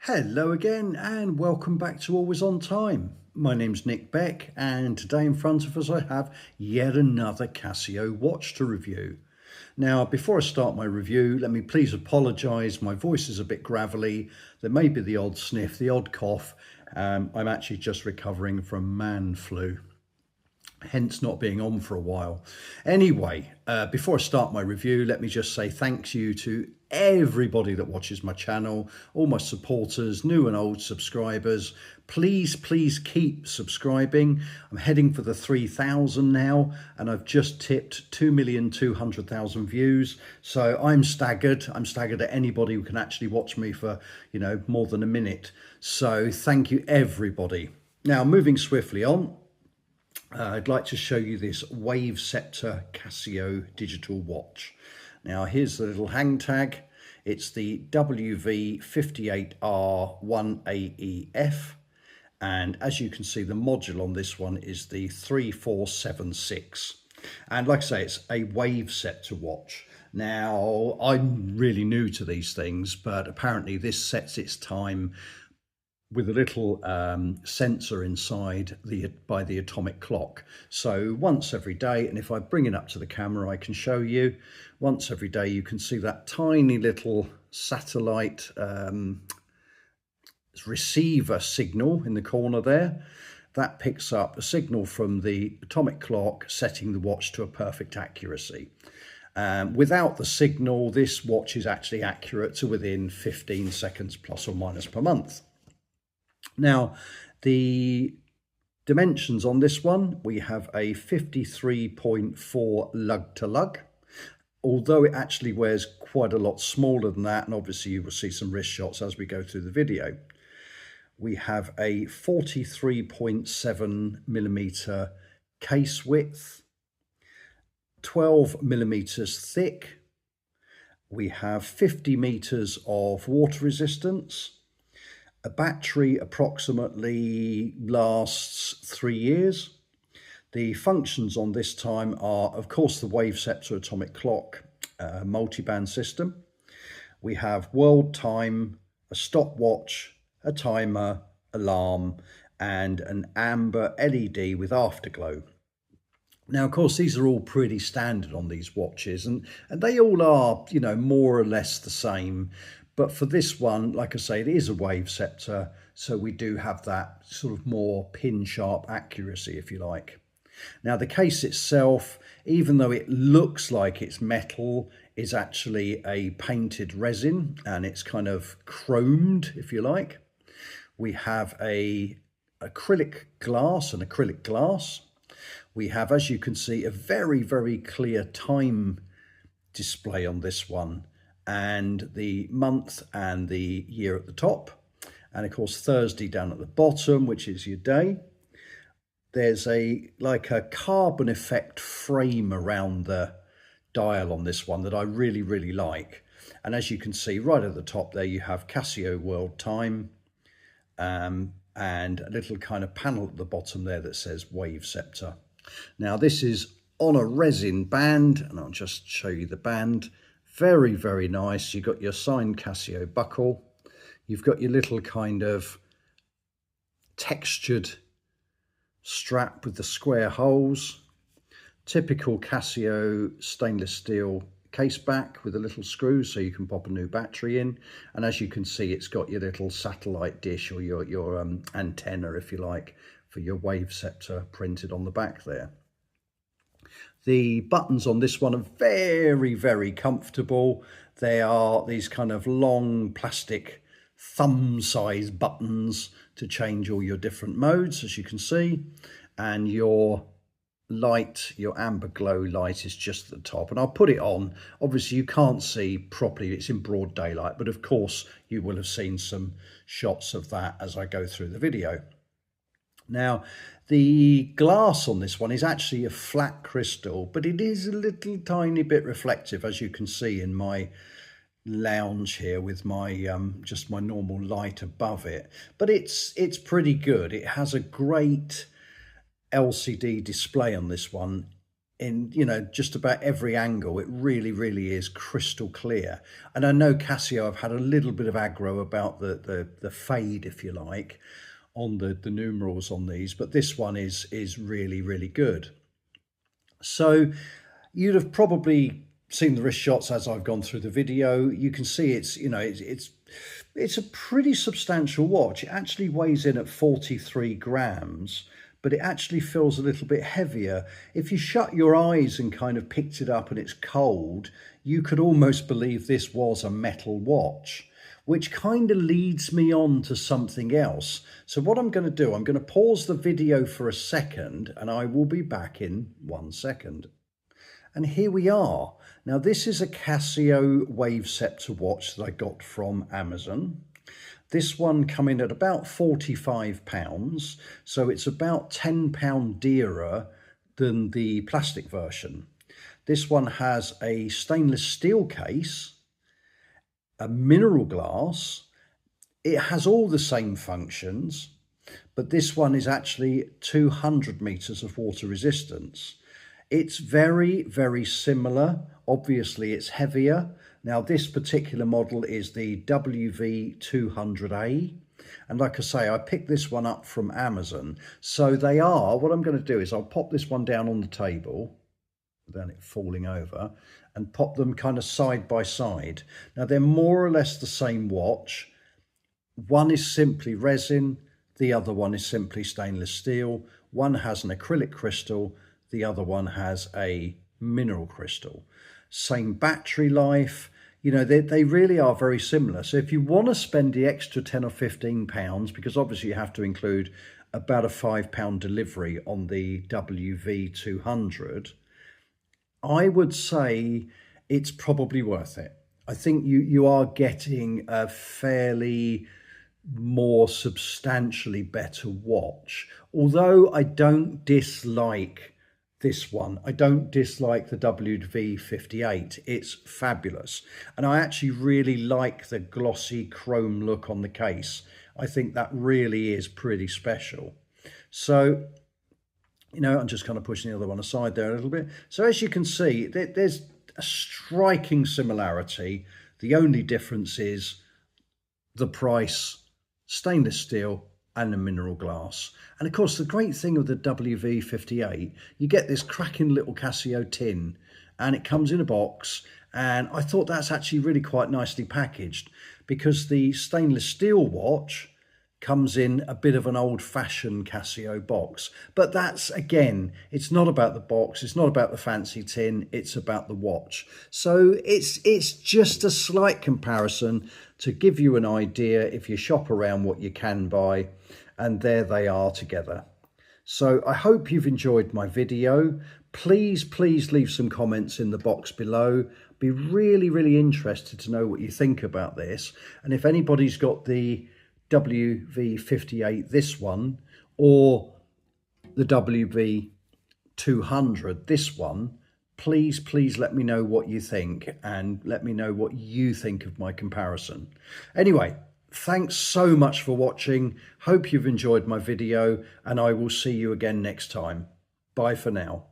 Hello again and welcome back to Always On Time. My name's Nick Beck and today in front of us I have yet another Casio watch to review. Now before I start my review, let me please apologise, my voice is a bit gravelly, there may be the odd sniff, the odd cough. I'm actually just recovering from man flu, hence not being on for a while. Anyway, before I start my review, let me just say thank you to everybody that watches my channel, all my supporters, new and old subscribers. Please keep subscribing. I'm heading for the 3,000 now and I've just tipped 2,200,000 views. So I'm staggered at anybody who can actually watch me for, more than a minute. So thank you everybody. Now moving swiftly on, I'd like to show you this Wave Scepter Casio digital watch. Now here's the little hang tag. It's the WV-58U-1AVES, and as you can see the module on this one is the 3476, and like I say, it's a Wave Scepter watch. Now I'm really new to these things, but apparently this sets its time with a little sensor inside by the atomic clock. So once every day, and if I bring it up to the camera I can show you, once every day you can see that tiny little satellite receiver signal in the corner there. That picks up a signal from the atomic clock, setting the watch to a perfect accuracy. Without the signal, this watch is actually accurate to within 15 seconds plus or minus per month. Now, the dimensions on this one, we have a 53.4 lug to lug, although it actually wears quite a lot smaller than that, and obviously you will see some wrist shots as we go through the video. We have a 43.7 millimeter case width, 12 millimeters thick. We have 50 meters of water resistance. A battery approximately lasts 3 years. The functions on this time are, of course, the Wave Scepter atomic clock multi-band system. We have world time, a stopwatch, a timer, alarm, and an amber LED with afterglow. Now, of course, these are all pretty standard on these watches, and they all are, more or less the same. But for this one, like I say, it is a Wave Scepter, so we do have that sort of more pin-sharp accuracy, if you like. Now, the case itself, even though it looks like it's metal, is actually a painted resin, and it's kind of chromed, if you like. We have a acrylic glass. We have, as you can see, a very clear time display on this one, and the month and the year at the top, and of course Thursday down at the bottom, which is your day. There's like a carbon effect frame around the dial on this one that I really like, and as you can see right at the top there you have Casio World Time, and a little kind of panel at the bottom there that says Wave Scepter. Now this is on a resin band, and I'll just show you the band. Very nice. You've got your signed Casio buckle. You've got your little kind of textured strap with the square holes. Typical Casio stainless steel case back with a little screw so you can pop a new battery in. And as you can see, it's got your little satellite dish or your antenna, if you like, for your Wave Scepter printed on the back there. The buttons on this one are very comfortable. They are these kind of long plastic thumb-sized buttons to change all your different modes, as you can see. And your light, your amber glow light, is just at the top. And I'll put it on. Obviously, you can't see properly. It's in broad daylight. But of course, you will have seen some shots of that as I go through the video. Now, the glass on this one is actually a flat crystal, but it is a little tiny bit reflective, as you can see in my lounge here with my just my normal light above it. But it's pretty good. It has a great LCD display on this one. in, you know, just about every angle. It really is crystal clear. And I know Casio have had a little bit of aggro about the fade, if you like, on the numerals on these, but this one is really good. So you'd have probably seen the wrist shots as I've gone through the video. You can see it's, you know, it's a pretty substantial watch. It actually weighs in at 43 grams, but it actually feels a little bit heavier. If you shut your eyes and kind of picked it up and it's cold, you could almost believe this was a metal watch, which kind of leads me on to something else. So what I'm going to do, I'm going to pause the video for a second and I will be back in 1 second. And here we are. Now this is a Casio Wave Scepter watch that I got from Amazon. This one coming at about £45, so it's about £10 dearer than the plastic version. This one has a stainless steel case, a mineral glass. It has all the same functions, but this one is actually 200 meters of water resistance. It's very similar. Obviously it's heavier. Now this particular model is the WV-58U-1AVES, and like I say, I picked this one up from Amazon. So they are, what I'm going to do is I'll pop this one down on the table without it falling over and pop them kind of side by side. Now they're more or less the same watch. One is simply resin, the other one is simply stainless steel. One has an acrylic crystal, the other one has a mineral crystal. Same battery life, you know, they really are very similar. So if you want to spend the extra 10 or 15 pounds, because obviously you have to include about a £5 delivery on the WV-200, I would say it's probably worth it. I think you are getting a fairly more substantially better watch, although I don't dislike this one. I don't dislike the WV-58. It's fabulous. And I actually really like the glossy chrome look on the case. I think that really is pretty special. So, you know, I'm just kind of pushing the other one aside there a little bit. So as you can see, there's a striking similarity. The only difference is the price, stainless steel, and the mineral glass. And of course, the great thing of the WV-58, you get this cracking little Casio tin and it comes in a box. And I thought that's actually really quite nicely packaged, because the stainless steel watch comes in a bit of an old-fashioned Casio box. But that's, again, it's not about the box, it's not about the fancy tin, it's about the watch. So it's just a slight comparison to give you an idea if you shop around what you can buy, and there they are together. So I hope you've enjoyed my video. Please leave some comments in the box below. Be really interested to know what you think about this. And if anybody's got the WV-58, this one, or the WV-200, this one, please let me know what you think, and let me know what you think of my comparison. Anyway, thanks so much for watching. Hope you've enjoyed my video, and I will see you again next time. Bye for now.